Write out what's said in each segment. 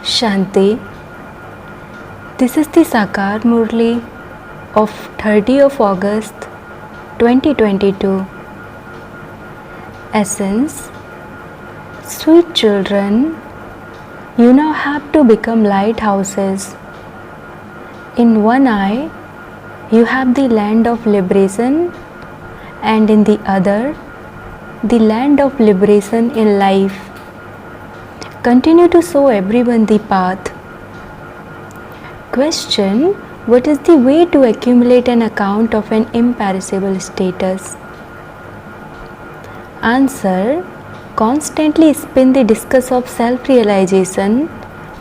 Shanti. This is the Sakar Murli of 30th of August 2022. Essence. Sweet children, you now have to become lighthouses. In one eye, you have the land of liberation, and in the other, the land of liberation in life. Continue to show everyone the path. Question: what is the way to accumulate an account of an imperishable status? Answer: constantly spin the discus of self-realization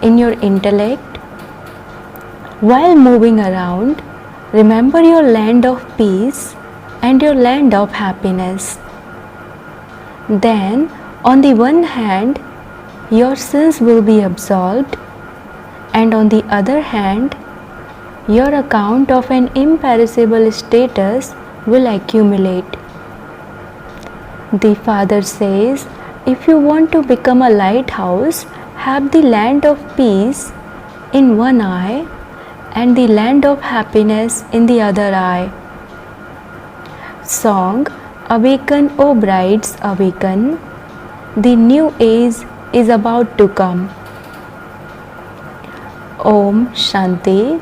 in your intellect. While moving around, remember your land of peace and your land of happiness. Then, on the one hand, your sins will be absolved, and on the other hand, your account of an imperishable status will accumulate. The Father says, if you want to become a lighthouse, have the land of peace in one eye and the land of happiness in the other eye. Song: Awaken, O brides, awaken. The new age is about to come. Om Shanti.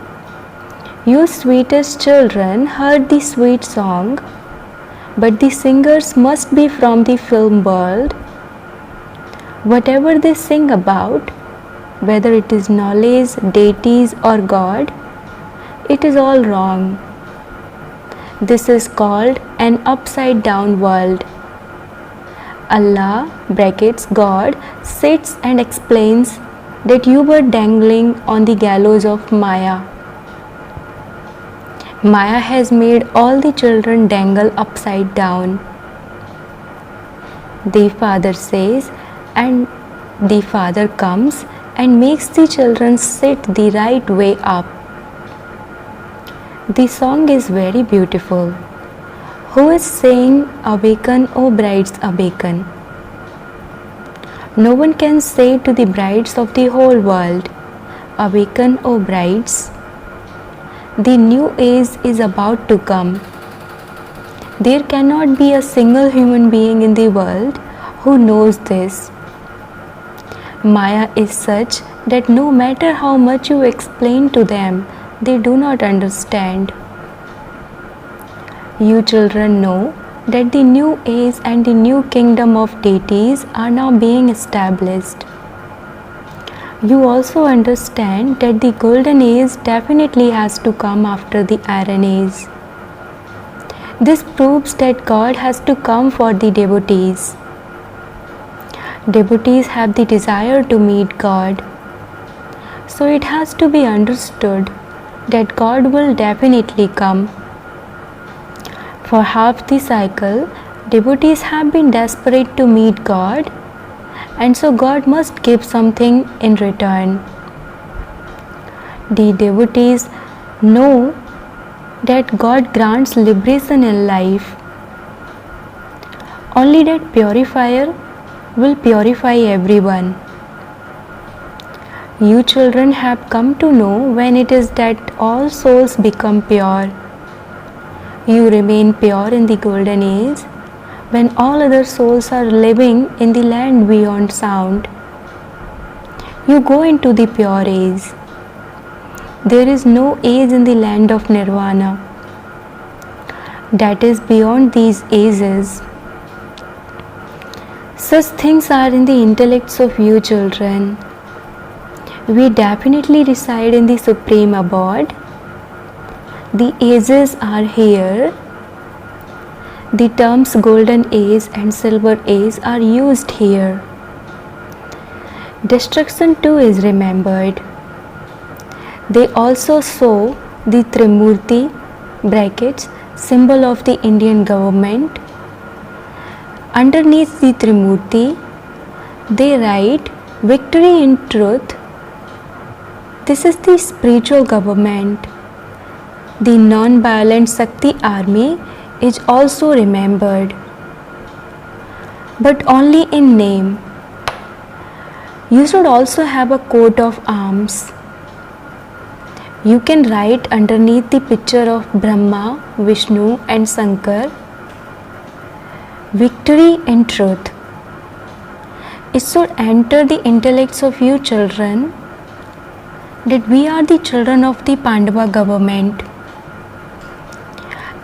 You sweetest children heard the sweet song, but the singers must be from the film world. Whatever they sing about, whether it is knowledge, deities or God, it is all wrong. This is called an upside down world. Allah (God) sits and explains that you were dangling on the gallows of Maya. Maya has made all the children dangle upside down. The Father says, and the Father comes and makes the children sit the right way up. The song is very beautiful. Who is saying, awaken, O brides, awaken? No one can say to the brides of the whole world, awaken, O brides. The new age is about to come. There cannot be a single human being in the world who knows this. Maya is such that no matter how much you explain to them, they do not understand. You children know that the new age and the new kingdom of deities are now being established. You also understand that the golden age definitely has to come after the iron age. This proves that God has to come for the devotees. Devotees have the desire to meet God. So it has to be understood that God will definitely come. For half the cycle, devotees have been desperate to meet God, and so God must give something in return. The devotees know that God grants liberation in life. Only that purifier will purify everyone. You children have come to know when it is that all souls become pure. You remain pure in the golden age when all other souls are living in the land beyond sound. You go into the pure age. There is no age in the land of nirvana that is beyond these ages. Such things are in the intellects of you children. We definitely reside in the supreme abode. The ages are here. The terms golden age and silver age are used here. Destruction too is remembered. They also show the Trimurti (symbol of the Indian government). Underneath the Trimurti, they write victory in truth. This is the spiritual government. The non-violent Shakti army is also remembered, but only in name. You should also have a coat of arms. You can write underneath the picture of Brahma, Vishnu and Shankar, victory and truth. It should enter the intellects of you children that we are the children of the Pandava government.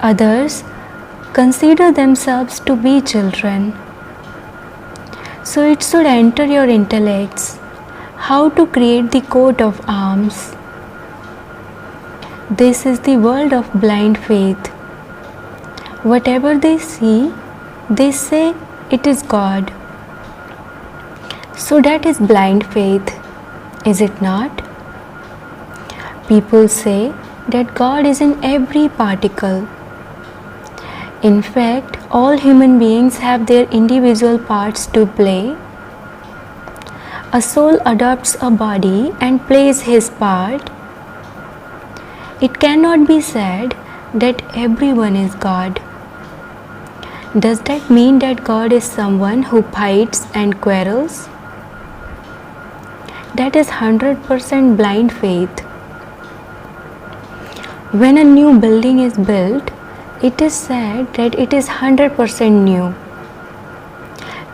Others consider themselves to be children. So it should enter your intellects how to create the coat of arms. This is the world of blind faith. Whatever they see, they say it is God. So that is blind faith, is it not? People say that God is in every particle. In fact, all human beings have their individual parts to play. A soul adopts a body and plays his part. It cannot be said that everyone is God. Does that mean that God is someone who fights and quarrels? That is 100% blind faith. When a new building is built, it is said that it is 100% new.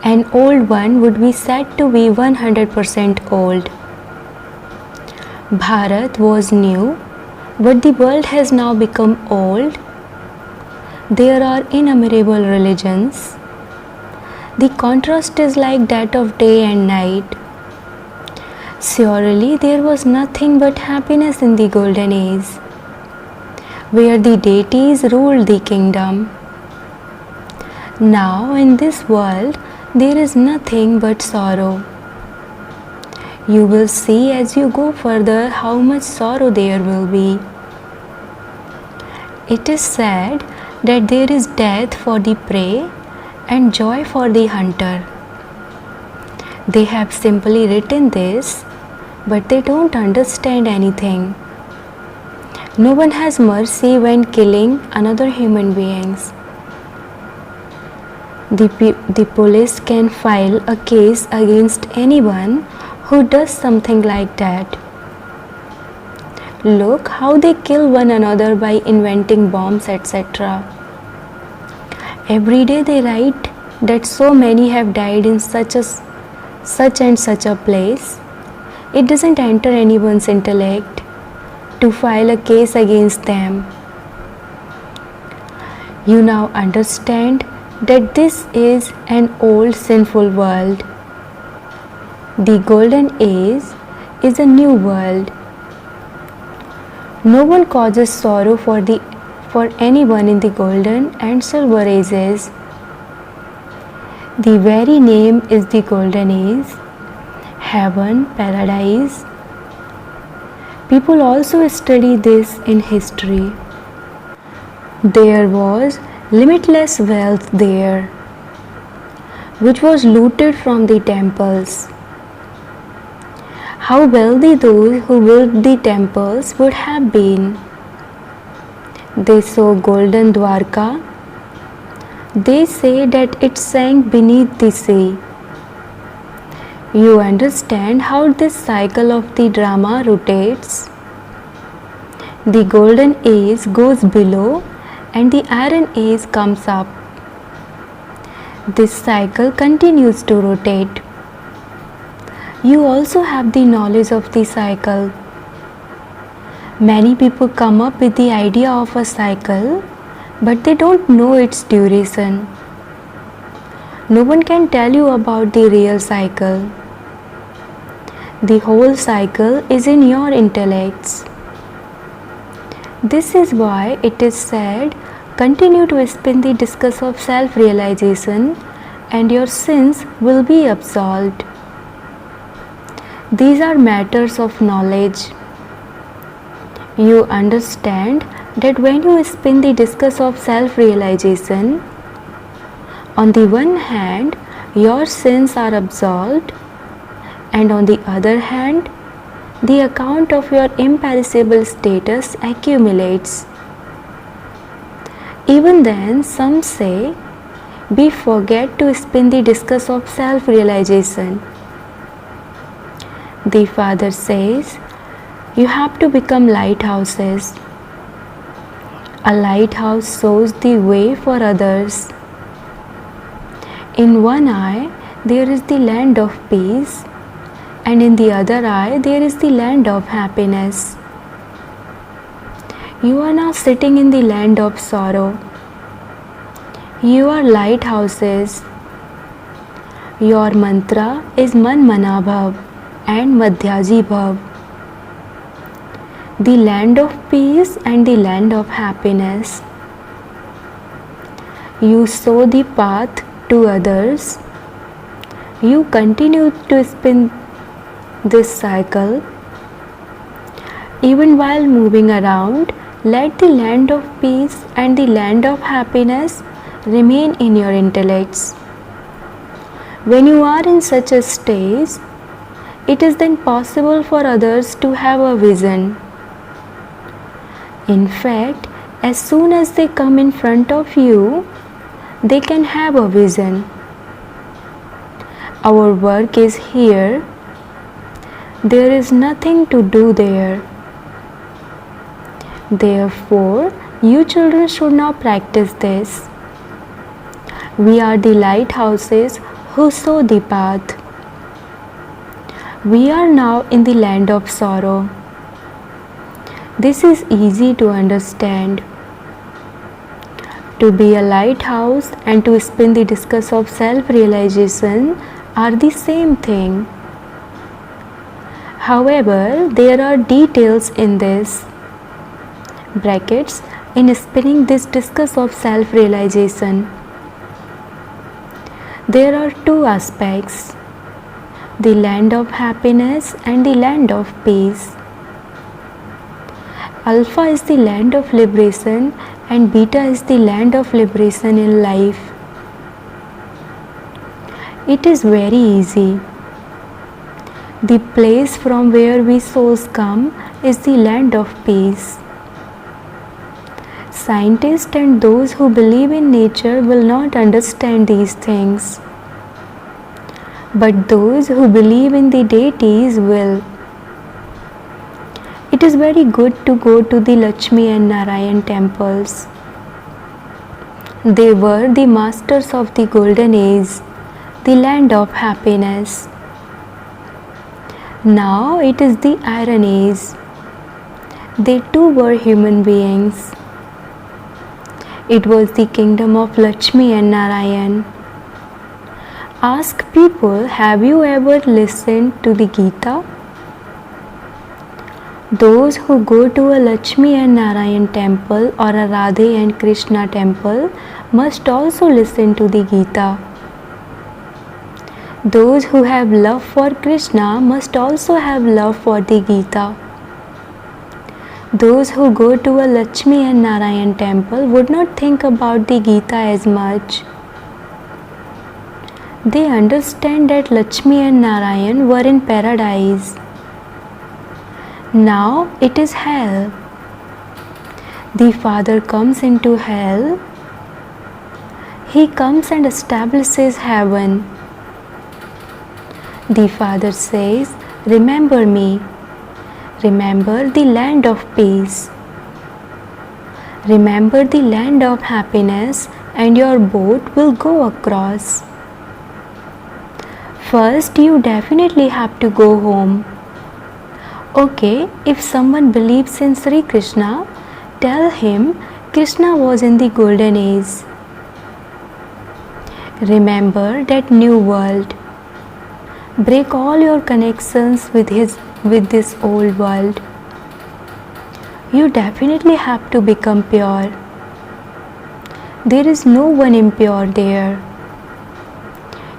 An old one would be said to be 100% old. Bharat was new, but the world has now become old. There are innumerable religions. The contrast is like that of day and night. Surely there was nothing but happiness in the golden age, where the deities ruled the kingdom. Now in this world there is nothing but sorrow. You will see as you go further how much sorrow there will be. It is said that there is death for the prey and joy for the hunter. They have simply written this, but they don't understand anything. No one has mercy when killing another human beings. The police can file a case against anyone who does something like that. Look how they kill one another by inventing bombs, etc. Every day they write that so many have died in such and such a place. It doesn't enter anyone's intellect to file a case against them. You now understand that this is an old sinful world. The golden age is a new world. No one causes sorrow for anyone in the golden and silver ages. The very name is the golden age, heaven, paradise. People also study this in history. There was limitless wealth there, which was looted from the temples. How wealthy those who built the temples would have been. They saw golden Dwarka. They say that it sank beneath the sea. You understand how this cycle of the drama rotates. The golden age goes below and the iron age comes up. This cycle continues to rotate. You also have the knowledge of the cycle. Many people come up with the idea of a cycle, but they don't know its duration. No one can tell you about the real cycle. The whole cycle is in your intellects. This is why it is said, continue to spin the discus of self-realization and your sins will be absolved. These are matters of knowledge. You understand that when you spin the discus of self-realization, on the one hand, your sins are absolved, and on the other hand, the account of your imperishable status accumulates. Even then, some say, we forget to spin the discus of self-realization. The father says, you have to become lighthouses. A lighthouse shows the way for others. In one eye, there is the land of peace, and in the other eye, there is the land of happiness. You are now sitting in the land of sorrow. You are lighthouses. Your mantra is Man Mana Bhav and Madhyaji Bhav. The land of peace and the land of happiness. You show the path to others. You continue to spin this cycle. Even while moving around, let the land of peace and the land of happiness remain in your intellects. When you are in such a stage, it is then possible for others to have a vision. In fact, as soon as they come in front of you, they can have a vision. Our work is here. There is nothing to do there. Therefore, you children should now practice this. We are the lighthouses who show the path. We are now in the land of sorrow. This is easy to understand. To be a lighthouse and to spin the discus of self-realization are the same thing. However, there are details in this. Brackets, in spinning this discus of self-realization. There are two aspects, the land of happiness and the land of peace. Alpha is the land of liberation and beta is the land of liberation in life. It is very easy. The place from where we souls come is the land of peace. Scientists and those who believe in nature will not understand these things. But those who believe in the deities will. It is very good to go to the Lakshmi and Narayan temples. They were the masters of the golden age, the land of happiness. Now it is the iron age. They too were human beings. It was the kingdom of Lakshmi and Narayan. Ask people, have you ever listened to the Gita? Those who go to a Lakshmi and Narayan temple or a Radhe and Krishna temple must also listen to the Gita. Those who have love for Krishna must also have love for the Gita. Those who go to a Lakshmi and Narayan temple would not think about the Gita as much. They understand that Lakshmi and Narayan were in paradise. Now it is hell. The Father comes into hell. He comes and establishes heaven. The Father says, remember me. Remember the land of peace. Remember the land of happiness, and your boat will go across. First, you definitely have to go home. Okay, if someone believes in Sri Krishna, tell him Krishna was in the golden age. Remember that new world. Break all your connections with this old world. You definitely have to become pure. There is no one impure there.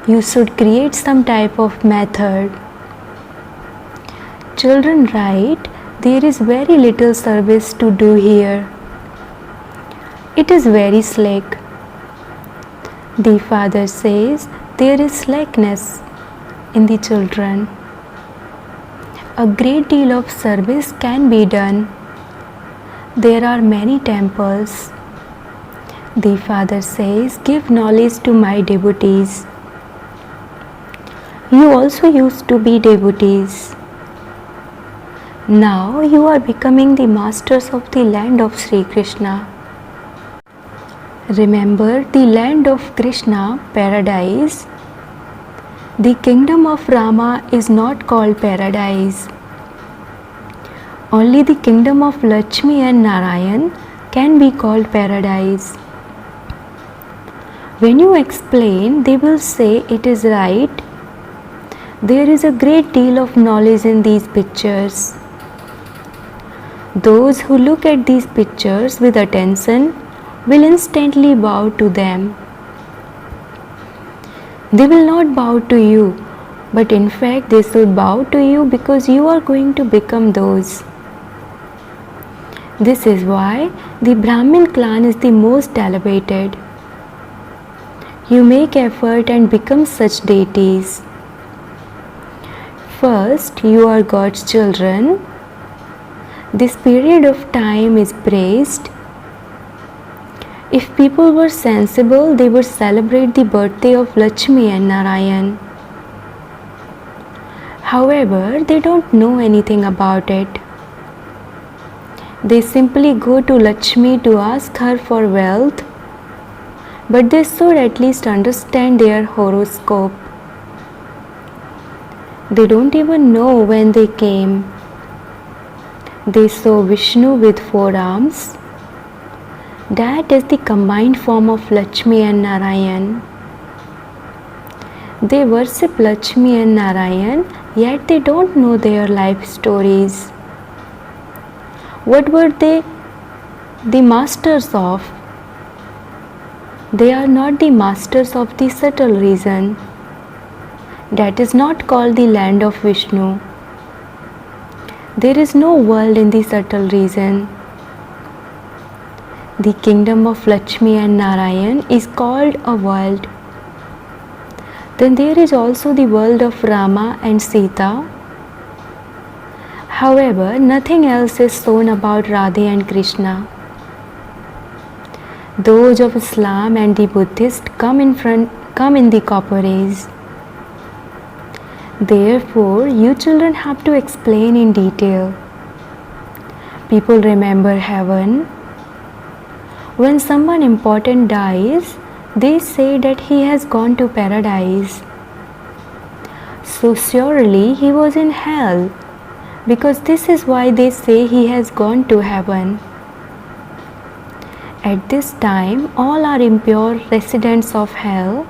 You should create some type of method. Children write, there is very little service to do here. It is very slack. The Father says there is slackness in the children. A great deal of service can be done. There are many temples. The Father says, give knowledge to my devotees. You also used to be devotees. Now you are becoming the masters of the land of Sri Krishna. Remember the land of Krishna, paradise. The kingdom of Rama is not called paradise. Only the kingdom of Lakshmi and Narayan can be called paradise. When you explain, they will say it is right. There is a great deal of knowledge in these pictures. Those who look at these pictures with attention will instantly bow to them. They will not bow to you, but in fact they should bow to you because you are going to become those. This is why the Brahmin clan is the most elevated. You make effort and become such deities. First, you are God's children. This period of time is praised. If people were sensible, they would celebrate the birthday of Lakshmi and Narayan. However, they don't know anything about it. They simply go to Lakshmi to ask her for wealth, but they should at least understand their horoscope. They don't even know when they came. They saw Vishnu with 4 arms. That is the combined form of Lakshmi and Narayan. They worship Lakshmi and Narayan, yet they don't know their life stories. What were they the masters of? They are not the masters of the subtle reason. That is not called the land of Vishnu. There is no world in the subtle reason. The kingdom of Lakshmi and Narayan is called a world. Then there is also the world of Rama and Sita. However, nothing else is shown about Radhe and Krishna. Those of Islam and the Buddhist come in the copper age. Therefore, you children have to explain in detail. People remember heaven. When someone important dies, they say that he has gone to paradise. So surely he was in hell, because this is why they say he has gone to heaven. At this time, all are impure residents of hell.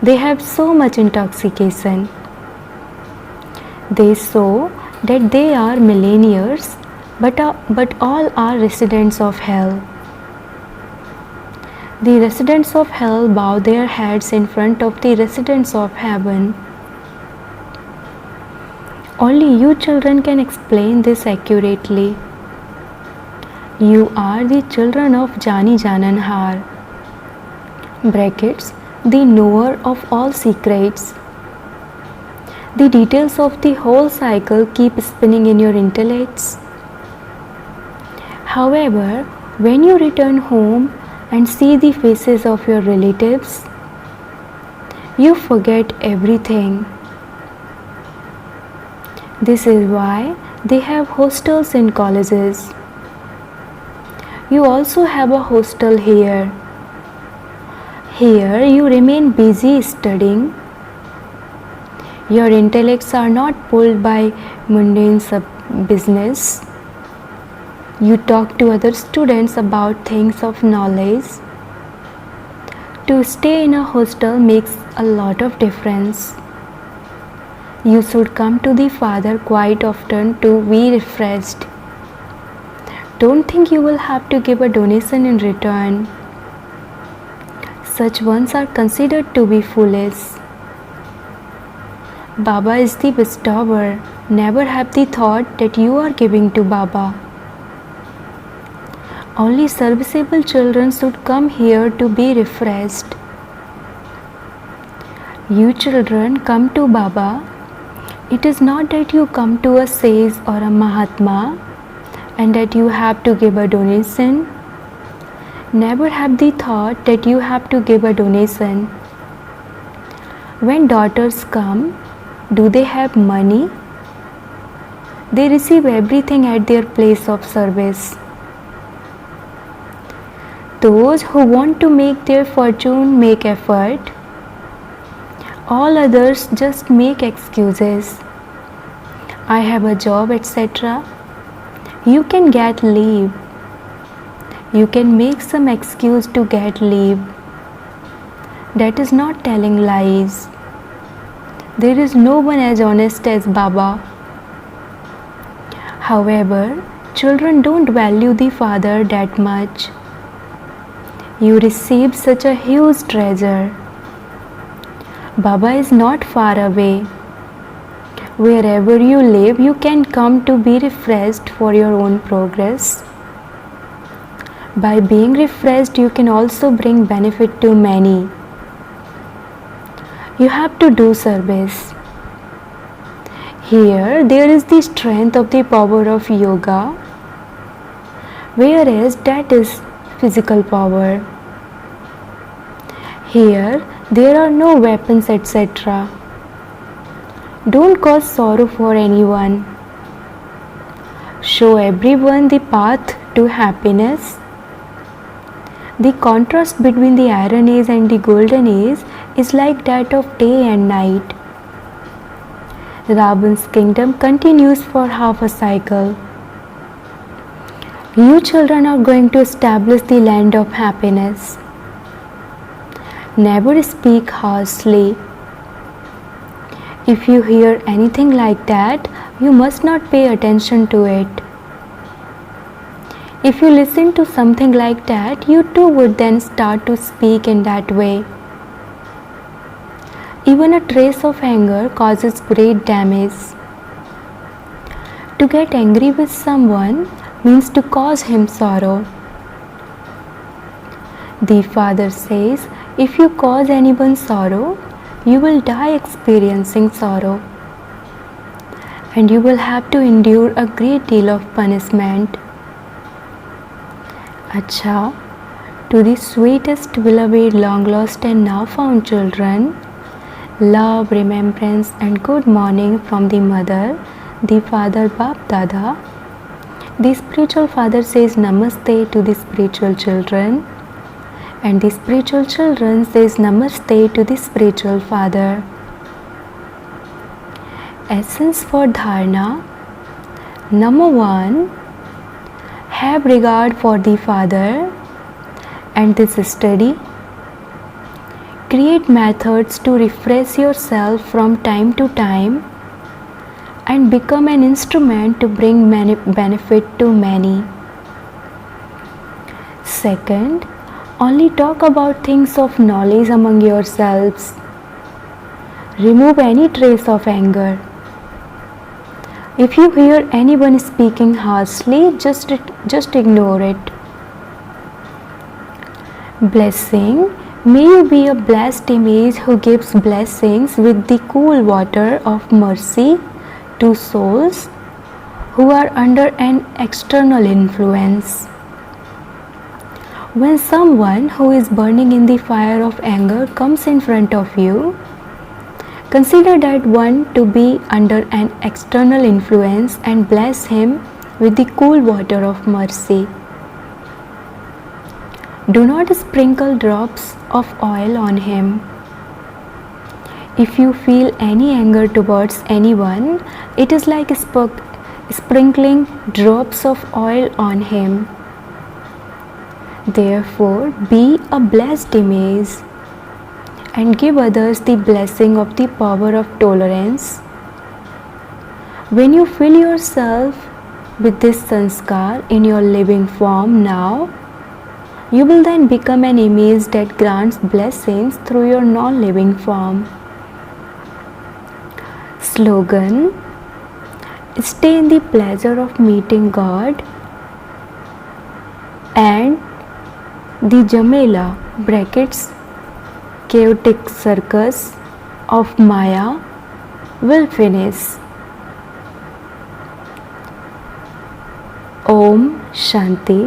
They have so much intoxication. They show that they are millionaires, but all are residents of hell. The residents of hell bow their heads in front of the residents of heaven. Only you children can explain this accurately. You are the children of Jani Jananhar, brackets, the knower of all secrets. The details of the whole cycle keep spinning in your intellects. However, when you return home and see the faces of your relatives, you forget everything. This is why they have hostels in colleges. You also have a hostel here. Here you remain busy studying. Your intellects are not pulled by mundane business. You talk to other students about things of knowledge. To stay in a hostel makes a lot of difference. You should come to the Father quite often to be refreshed. Don't think you will have to give a donation in return. Such ones are considered to be foolish. Baba is the bestower. Never have the thought that you are giving to Baba. Only serviceable children should come here to be refreshed. You children come to Baba. It is not that you come to a sage or a Mahatma and that you have to give a donation. Never have the thought that you have to give a donation. When daughters come, do they have money? they receive everything at their place of service. Those who want to make their fortune make effort. All others just make excuses. I have a job, etc. You can get leave. You can make some excuse to get leave. That is not telling lies. There is no one as honest as Baba. However, children don't value the father that much. You received such a huge treasure. Baba is not far away. Wherever you live, you can come to be refreshed for your own progress. By being refreshed, you can also bring benefit to many. You have to do service. Here, there is the strength of the power of yoga, whereas that is physical power. Here, there are no weapons, etc. Don't cause sorrow for anyone. Show everyone the path to happiness. The contrast between the iron age and the golden age is like that of day and night. Ravan's kingdom continues for half a cycle. You children are going to establish the land of happiness. Never speak harshly. If you hear anything like that, you must not pay attention to it. If you listen to something like that, you too would then start to speak in that way. Even a trace of anger causes great damage. To get angry with someone means to cause him sorrow. The Father says, if you cause anyone sorrow, you will die experiencing sorrow, and you will have to endure a great deal of punishment. Acha, to the sweetest, beloved, long lost and now found children, love, remembrance and good morning from the Mother, the Father Bap Dada. The spiritual father says Namaste to the spiritual children, and the spiritual children says Namaste to the spiritual father. Essence for Dharana. Number 1. Have regard for the Father, and this study. Create methods to refresh yourself from time to time and become an instrument to bring benefit to many. Second, only talk about things of knowledge among yourselves. Remove any trace of anger. If you hear anyone speaking harshly, just ignore it. Blessing. May you be a blessed image who gives blessings with the cool water of mercy to souls who are under an external influence. When someone who is burning in the fire of anger comes in front of you, consider that one to be under an external influence and bless him with the cool water of mercy. Do not sprinkle drops of oil on him. If you feel any anger towards anyone, it is like sprinkling drops of oil on him. Therefore, be a blessed image and give others the blessing of the power of tolerance. When you fill yourself with this sanskar in your living form now, you will then become an image that grants blessings through your non-living form. Slogan: stay in the pleasure of meeting God, and the Jamela (chaotic circus) of Maya will finish. Om Shanti.